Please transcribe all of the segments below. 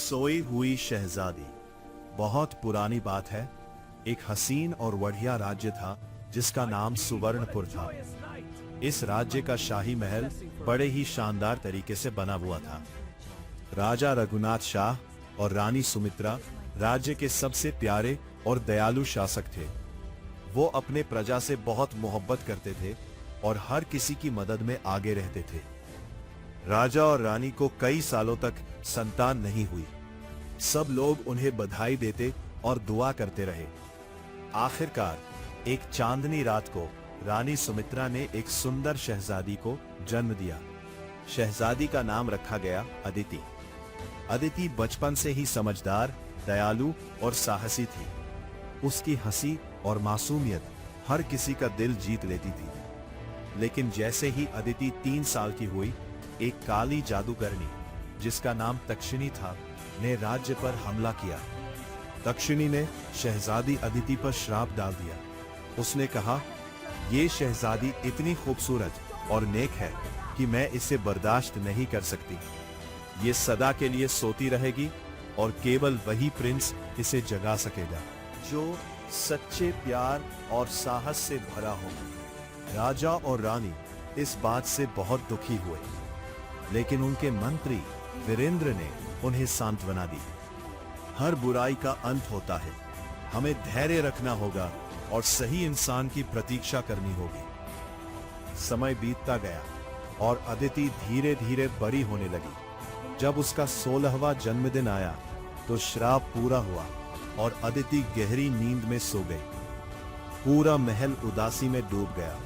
सोई हुई शहजादी। बहुत पुरानी बात है। एक हसीन और बढ़िया राज्य था जिसका नाम सुवर्णपुर था। इस राज्य का शाही महल बड़े ही शानदार तरीके से बना हुआ था। राजा रघुनाथ शाह और रानी सुमित्रा राज्य के सबसे प्यारे और दयालु शासक थे। वो अपने प्रजा से बहुत मोहब्बत करते थे और हर किसी की मदद में आगे रहते थे। राजा और रानी को कई सालों तक संतान नहीं हुई। सब लोग उन्हें बधाई देते और दुआ करते रहे। आखिरकार एक चांदनी रात को रानी सुमित्रा ने एक सुंदर शहजादी को जन्म दिया। शहजादी का नाम रखा गया अदिति। अदिति बचपन से ही समझदार, दयालु और साहसी थी। उसकी हंसी और मासूमियत हर किसी का दिल जीत लेती थी। लेकिन जैसे ही अदिति 3 साल की हुई, एक काली जादूगरनी जिसका नाम तक्षिणी था ने राज्य पर हमला किया। तक्षिणी ने शहजादी अदिति पर श्राप डाल दिया। उसने कहा, ये शहजादी इतनी खूबसूरत और नेक है कि मैं इसे बर्दाश्त नहीं कर सकती। ये सदा के लिए सोती रहेगी और केवल वही प्रिंस इसे जगा सकेगा जो सच्चे प्यार और साहस से भरा हो। राजा और रानी इस बात से बहुत दुखी हुए, लेकिन उनके मंत्री वीरेंद्र ने उन्हें सांत्वना दी। हर बुराई का अंत होता है। हमें धैर्य रखना होगा और सही इंसान की प्रतीक्षा करनी होगी। समय बीतता गया और अदिति धीरे धीरे बड़ी होने लगी। जब उसका 16वां जन्मदिन आया तो श्राप पूरा हुआ और अदिति गहरी नींद में सो गई। पूरा महल उदासी में डूब गया।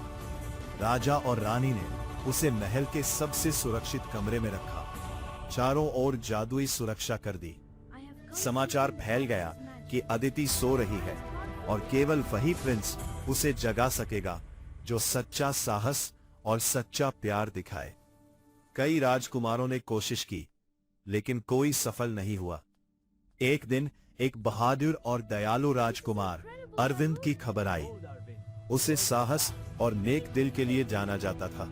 राजा और रानी ने उसे महल के सबसे सुरक्षित कमरे में रखा। चारों ओर जादुई सुरक्षा कर दी। समाचार फैल गया कि अदिति सो रही है और केवल वही प्रिंस उसे जगा सकेगा जो सच्चा साहस और सच्चा प्यार दिखाए। कई राजकुमारों ने कोशिश की, लेकिन कोई सफल नहीं हुआ। एक दिन एक बहादुर और दयालु राजकुमार अरविंद की खबर आई। उसे साहस और नेक दिल के लिए जाना जाता था।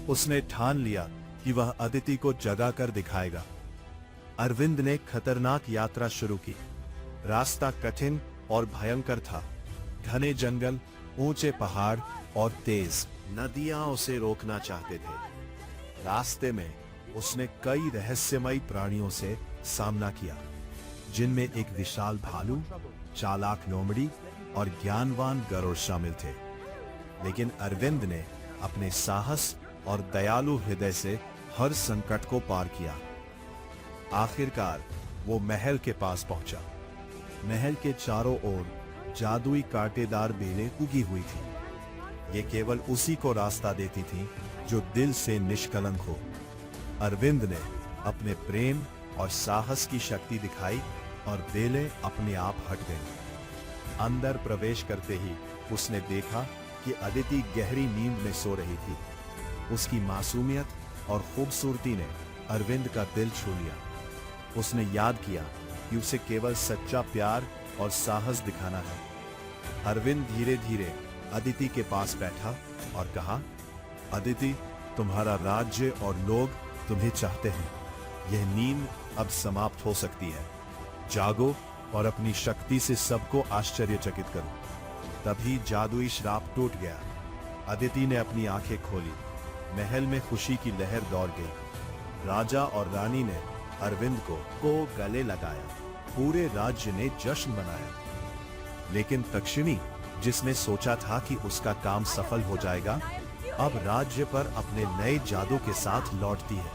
उसने ठान लिया कि वह अदिति को जगा कर दिखाएगा। अरविंद ने खतरनाक यात्रा शुरू की। रास्ता कठिन और भयंकर था। घने जंगल, ऊंचे पहाड़ और तेज नदियां उसे रोकना चाहते थे। रास्ते में उसने कई रहस्यमयी प्राणियों से सामना किया, जिनमें एक विशाल भालू, चालाक लोमड़ी और ज्ञानवान गरुड़ शामिल थे। लेकिन अरविंद ने अपने साहस और दयालु हृदय से हर संकट को पार किया। आखिरकार वो महल के पास पहुंचा। महल के चारों ओर जादुई कांटेदार बेलें उगी हुई थी। ये केवल उसी को रास्ता देती थी जो दिल से निष्कलंक हो। अरविंद ने अपने प्रेम और साहस की शक्ति दिखाई और बेलें अपने आप हट गईं। अंदर प्रवेश करते ही उसने देखा कि अदिति गहरी नींद में सो रही थी। उसकी मासूमियत और खूबसूरती ने अरविंद का दिल छू लिया। उसने याद किया कि उसे केवल सच्चा प्यार और साहस दिखाना है। अरविंद धीरे धीरे अदिति के पास बैठा और कहा, अदिति, तुम्हारा राज्य और लोग तुम्हें चाहते हैं। यह नींद अब समाप्त हो सकती है। जागो और अपनी शक्ति से सबको आश्चर्यचकित करो। तभी जादुई श्राप टूट गया। अदिति ने अपनी आंखें खोली। महल में खुशी की लहर दौड़ गई। राजा और रानी ने अरविंद को गले लगाया। पूरे राज्य ने जश्न मनाया। लेकिन तक्षिणी, जिसने सोचा था कि उसका काम सफल हो जाएगा, अब राज्य पर अपने नए जादू के साथ लौटती है।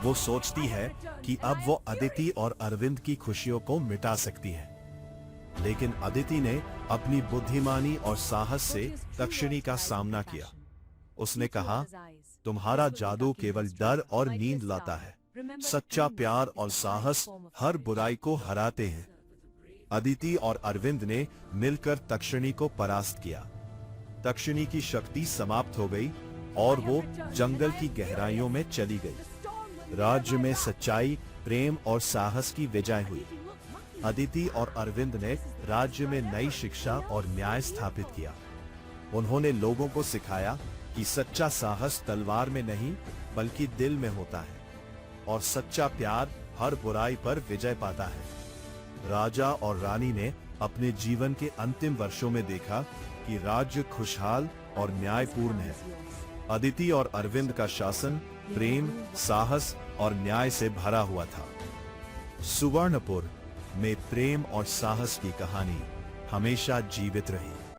वो सोचती है कि अब वो अदिति और अरविंद की खुशियों को मिटा सकती है। लेकिन अदिति ने अपनी बुद्धिमानी और साहस से तक्षिणी का सामना किया। उसने कहा, तुम्हारा जादू केवल डर और नींद लाता है। सच्चा प्यार और साहस हर बुराई को हराते हैं। अदिति और अरविंद ने मिलकर तक्षिणी को परास्त किया। तक्षिणी की शक्ति समाप्त हो गई और वो जंगल की गहराइयों में चली गई। राज्य में सच्चाई, प्रेम और साहस की विजय हुई। अदिति और अरविंद ने राज्य में नई शिक्षा और न्याय स्थापित किया। उन्होंने लोगों को सिखाया कि सच्चा साहस तलवार में नहीं बल्कि दिल में होता है और सच्चा प्यार हर बुराई पर विजय पाता है। राजा और रानी ने अपने जीवन के अंतिम वर्षों में देखा कि राज्य खुशहाल और न्यायपूर्ण है। अदिति और अरविंद का शासन प्रेम, साहस और न्याय से भरा हुआ था। सुवर्णपुर में प्रेम और साहस की कहानी हमेशा जीवित रही।